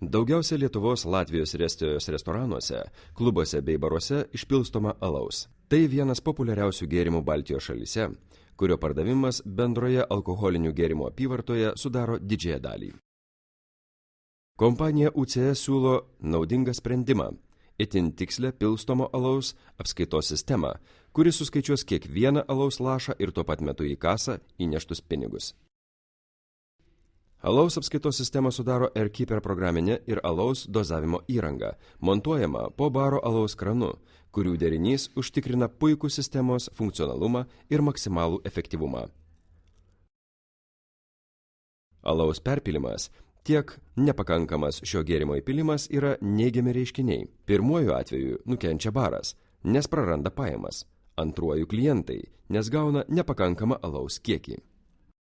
Daugiausia Lietuvos, Latvijos ir Estijos restoranuose, klubuose bei baruose išpilstoma alaus. Tai vienas populiariausių gėrimų Baltijos šalyse, kurio pardavimas bendroje alkoholinių gėrimų apyvartoje sudaro didžiąją dalį. Kompanija UCS siūlo naudingą sprendimą – itin tikslę pilstomo alaus apskaitos sistemą, kuri suskaičiuos kiekvieną alaus lašą ir tuo pat metu į kasą įneštus pinigus. Alaus apskaitos sistemą sudaro AirKeeper programinė ir alaus dozavimo įranga, montuojama po baro alaus kranu, kurių derinys užtikrina puikų sistemos funkcionalumą ir maksimalų efektyvumą. Alaus perpylimas tiek nepakankamas šio gėrimo įpylimas yra neigiami reiškiniai. Pirmuoju atveju nukenčia baras, nes praranda pajamas. Antruoju klientai, nes gauna nepakankamą alaus kiekį.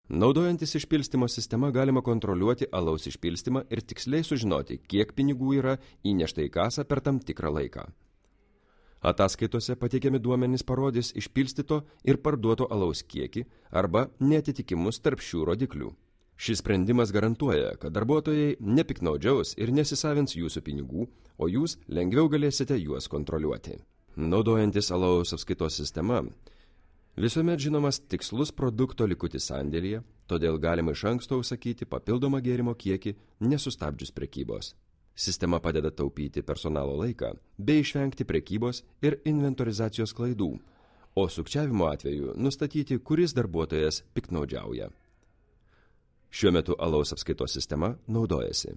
Naudojantis išpilstymo sistema galima kontroliuoti alaus išpilstymą ir tiksliai sužinoti, kiek pinigų yra įnešta į kasą per tam tikrą laiką. Ataskaitose pateikiami duomenys parodys išpilstyto ir parduoto alaus kiekį arba neatitikimus tarp šių rodiklių. Šis sprendimas garantuoja, kad darbuotojai nepiknaudžiaus ir nesisavins jūsų pinigų, o jūs lengviau galėsite juos kontroliuoti. Naudojantis alaus apskaitos sistema, visuomet žinomas tikslus produkto likutis sandėlyje, todėl galima iš anksto užsakyti papildomą gėrimo kiekį nesustabdžius prekybos. Sistema padeda taupyti personalo laiką bei išvengti prekybos ir inventorizacijos klaidų, o sukčiavimo atveju nustatyti, kuris darbuotojas piktnaudžiauja. Šiuo metu alaus apskaitos sistema naudojasi